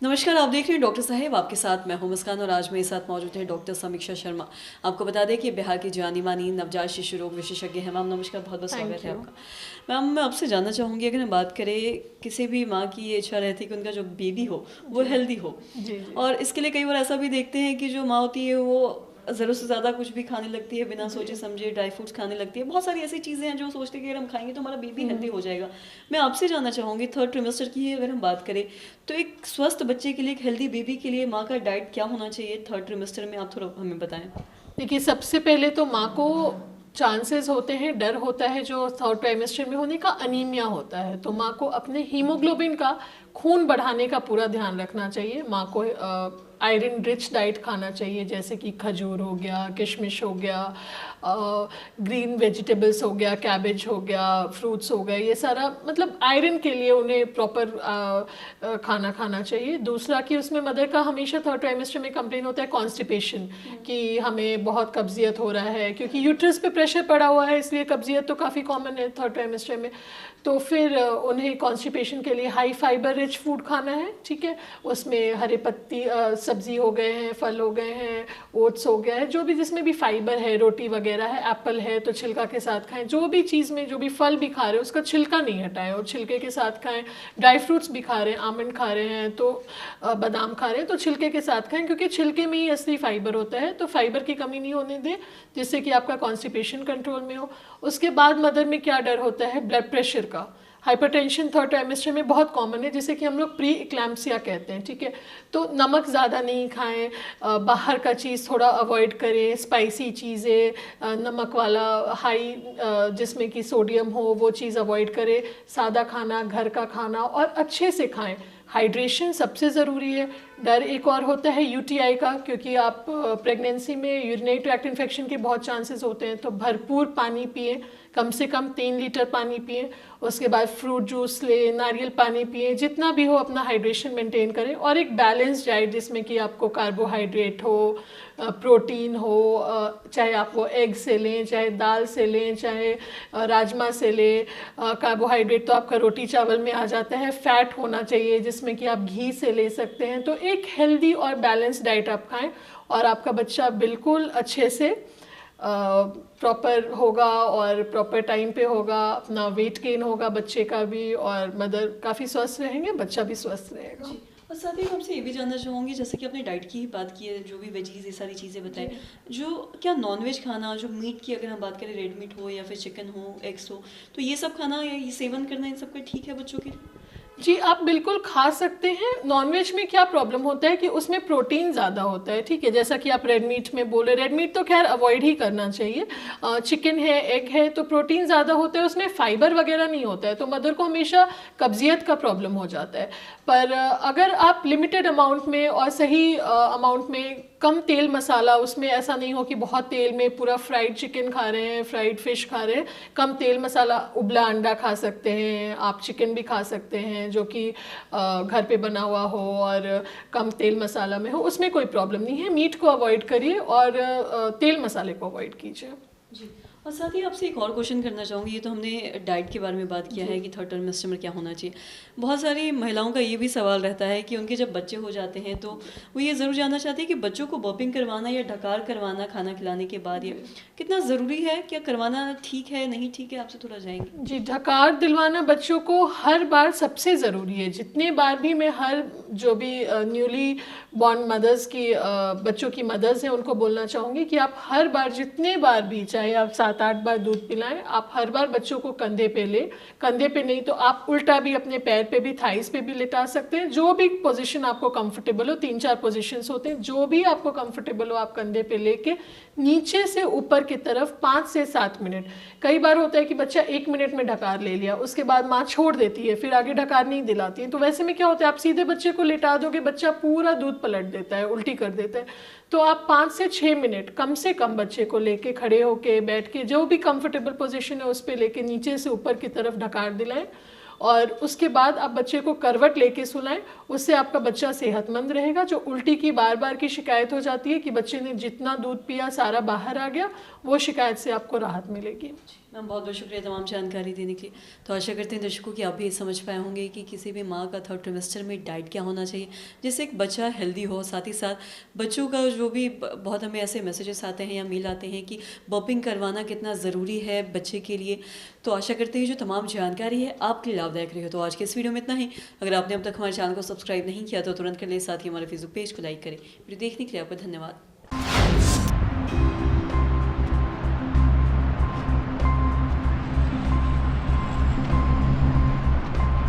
नमस्कार, आप देख रहे हैं डॉक्टर साहेब, आपके साथ मैं हूं मुस्कान और आज मेरे साथ मौजूद हैं डॉक्टर समीक्षा शर्मा। आपको बता दें कि बिहार की जानी मानी नवजात शिशु रोग विशेषज्ञ हैं। मैम नमस्कार, बहुत बहुत स्वागत थैंक है यू। आपका। मैम मैं आपसे जानना चाहूँगी, अगर हम बात करें, किसी भी माँ की ये इच्छा रहती है कि उनका जो बेबी हो वो जी, हेल्दी हो, जी, जी, और इसके लिए कई बार ऐसा भी देखते हैं कि जो माँ होती है वो ज़रूरत से ज़्यादा कुछ भी खाने लगती है, बिना जी। सोचे समझे ड्राई फ्रूट्स खाने लगती है। बहुत सारी ऐसी चीज़ें हैं जो सोचते हैं कि अगर हम खाएंगे तो हमारा बेबी हेल्दी हुँ। हो जाएगा। मैं आपसे जानना चाहूँगी, थर्ड ट्रिमेस्टर की ही अगर हम बात करें, तो एक स्वस्थ बच्चे के लिए, एक हेल्दी बेबी के लिए माँ का डाइट क्या होना चाहिए थर्ड ट्रिमेस्टर में, आप थोड़ा हमें बताएं। देखिए, सबसे पहले तो माँ को चांसेस होते हैं, डर होता है जो थर्ड ट्राइमेस्टर में होने का, अनीमिया होता है। तो माँ को अपने हीमोग्लोबिन का, खून बढ़ाने का पूरा ध्यान रखना चाहिए। माँ को आयरन रिच डाइट खाना चाहिए, जैसे कि खजूर हो गया, किशमिश हो गया, ग्रीन वेजिटेबल्स हो गया, कैबेज हो गया, फ्रूट्स हो गए, ये सारा मतलब आयरन के लिए उन्हें प्रॉपर खाना खाना चाहिए। दूसरा कि उसमें मदर का हमेशा थर्ड ट्राइमेस्टर में कंप्लेन होता है कॉन्स्टिपेशन, कि हमें बहुत कब्जियत हो रहा है, क्योंकि यूट्रस पे प्रेशर पड़ा हुआ है, इसलिए कब्जियत तो काफ़ी कॉमन है थर्ड ट्राइमेस्टर में। तो फिर उन्हें कॉन्स्टिपेशन के लिए हाई फाइबर रिच फूड खाना है, ठीक है। उसमें हरे पत्ती सब्जी हो गए हैं, फल हो गए हैं, ओट्स हो गया है, जो भी जिसमें भी फाइबर है, रोटी वगैरह है, एप्पल है तो छिलका के साथ खाएं। जो भी चीज़ में जो भी फल भी खा रहे हैं उसका छिलका नहीं हटाएं और छिलके के साथ खाएं। ड्राई फ्रूट्स भी खा रहे हैं, आमंड खा रहे हैं तो बादाम खा रहे हैं तो छिलके के साथ खाएं, क्योंकि छिलके में ही असली फाइबर होता है। तो फाइबर की कमी नहीं होने दें, जिससे कि आपका कॉन्स्टिपेशन कंट्रोल में हो। उसके बाद मदर में क्या डर होता है, ब्लड प्रेशर का। हाइपरटेंशन थर्ड ट्राइमेस्टर में बहुत कॉमन है, जिसे कि हम लोग प्री इक्लैम्सिया कहते हैं, ठीक है। तो नमक ज़्यादा नहीं खाएं, बाहर का चीज़ थोड़ा अवॉइड करें, स्पाइसी चीज़ें, नमक वाला हाई जिसमें कि सोडियम हो वो चीज़ अवॉइड करें। सादा खाना, घर का खाना और अच्छे से खाएं। हाइड्रेशन सबसे ज़रूरी है। डर एक और होता है यूटीआई का, क्योंकि आप प्रेगनेंसी में यूरिनरी ट्रैक्ट इन्फेक्शन के बहुत चांसेस होते हैं। तो भरपूर पानी पिए, कम से कम 3 लीटर पानी पिए। उसके बाद फ्रूट जूस ले, नारियल पानी पिए, जितना भी हो अपना हाइड्रेशन मेंटेन करें। और एक बैलेंस डाइट जिसमें कि आपको कार्बोहाइड्रेट हो, प्रोटीन हो, चाहे आप वो एग से लें, चाहे दाल से लें, चाहे राजमा से लें। कार्बोहाइड्रेट तो आपका रोटी चावल में आ जाता है। फैट होना चाहिए जिसमें कि आप घी से ले सकते हैं। तो एक हेल्दी और बैलेंस डाइट आप खाएं और आपका बच्चा बिल्कुल अच्छे से प्रॉपर होगा और प्रॉपर टाइम पे होगा। अपना वेट गेन होगा बच्चे का भी, और मदर काफ़ी स्वस्थ रहेंगे, बच्चा भी स्वस्थ रहेगा। जी, और साथ ही मैं आपसे ये भी जानना चाहूँगी, जैसे कि आपने डाइट की ही बात की है, जो भी वेजीज ये सारी चीज़ें बताएं, जी। जो क्या नॉनवेज खाना, जो मीट की अगर हम बात करें, रेड मीट हो या फिर चिकन हो, एग्स हो, तो ये सब खाना या ये सेवन करना इन सब का ठीक है बच्चों के लिए? जी, आप बिल्कुल खा सकते हैं। नॉनवेज में क्या प्रॉब्लम होता है कि उसमें प्रोटीन ज़्यादा होता है, ठीक है। जैसा कि आप रेड मीट में बोले, रेड मीट तो खैर अवॉइड ही करना चाहिए। चिकन है, एग है, तो प्रोटीन ज़्यादा होता है, उसमें फाइबर वगैरह नहीं होता है, तो मदर को हमेशा कब्जियत का प्रॉब्लम हो जाता है। पर अगर आप लिमिटेड अमाउंट में और सही अमाउंट में, कम तेल मसाला, उसमें ऐसा नहीं हो कि बहुत तेल में पूरा फ्राइड चिकन खा रहे हैं, फ्राइड फिश खा रहे हैं। कम तेल मसाला, उबला अंडा खा सकते हैं आप, चिकन भी खा सकते हैं जो कि घर पे बना हुआ हो और कम तेल मसाला में हो, उसमें कोई प्रॉब्लम नहीं है। मीट को अवॉइड करिए और तेल मसाले को अवॉइड कीजिए। जी, और साथ ही आपसे एक और क्वेश्चन करना चाहूँगी। ये तो हमने डाइट के बारे में बात किया जी। है कि थर्ड ट्राइमेस्टर में क्या होना चाहिए। बहुत सारी महिलाओं का ये भी सवाल रहता है कि उनके जब बच्चे हो जाते हैं तो वो ये ज़रूर जानना चाहती है कि बच्चों को बर्पिंग करवाना या ढकार करवाना खाना खिलाने के बाद, ये कितना ज़रूरी है, क्या करवाना ठीक है नहीं ठीक है, आपसे थोड़ा जाएंगे। जी, ढकार दिलवाना बच्चों को हर बार सबसे ज़रूरी है। जितने बार भी मैं हर जो भी न्यूली बॉर्न मदर्स की बच्चों की मदर्स हैं उनको बोलना चाहूँगी कि आप हर बार, जितने बार भी, चाहे आप 7-8 बार दूध पिलाएं, आप हर बार बच्चों को कंधे पे लें। कंधे पे नहीं तो आप उल्टा भी अपने पैर पे भी, थाइस पे भी लिटा सकते हैं। जो भी पोजीशन आपको कंफर्टेबल हो, 3-4 पोजीशंस होते हैं, जो भी आपको कंफर्टेबल हो आप कंधे पे लेके नीचे से ऊपर की तरफ 5 से 7 मिनट। कई बार होता है कि बच्चा 1 मिनट में ढकार ले लिया, उसके बाद माँ छोड़ देती है, फिर आगे ढकार नहीं दिलाती है। तो वैसे में क्या होता है, आप सीधे बच्चे को लेटा दोगे, बच्चा पूरा दूध पलट देता है, उल्टी कर देता है। तो आप 5 से 6 मिनट कम से कम बच्चे को लेके, खड़े होके, बैठ के, जो भी कंफर्टेबल पोजीशन है उस पर लेके नीचे से ऊपर की तरफ ढकार दिलाएं। और उसके बाद आप बच्चे को करवट लेके सुलाएं। उससे आपका बच्चा सेहतमंद रहेगा। जो उल्टी की बार बार की शिकायत हो जाती है कि बच्चे ने जितना दूध पिया सारा बाहर आ गया, वो शिकायत से आपको राहत मिलेगी। मैम बहुत बहुत शुक्रिया तमाम जानकारी देने के लिए। तो आशा करते हैं दर्शकों कि आप भी ये समझ पाए होंगे कि किसी भी माँ का थर्ड ट्रिमेस्टर में डाइट क्या होना चाहिए जिससे एक बच्चा हेल्दी हो। साथ ही साथ बच्चों का जो भी बहुत हमें ऐसे मैसेजेस आते हैं या मेल आते हैं कि बर्पिंग करवाना कितना ज़रूरी है बच्चे के लिए। तो आशा करते हैं जो तमाम जानकारी है आपके लिए लाभदायक रही हो। तो आज के इस वीडियो में इतना ही। अगर आपने अब तक हमारे चैनल को सब्सक्राइब नहीं किया तो तुरंत कर लें, साथ ही हमारे फेसबुक पेज को लाइक करें। वीडियो देखने के लिए आपका धन्यवाद।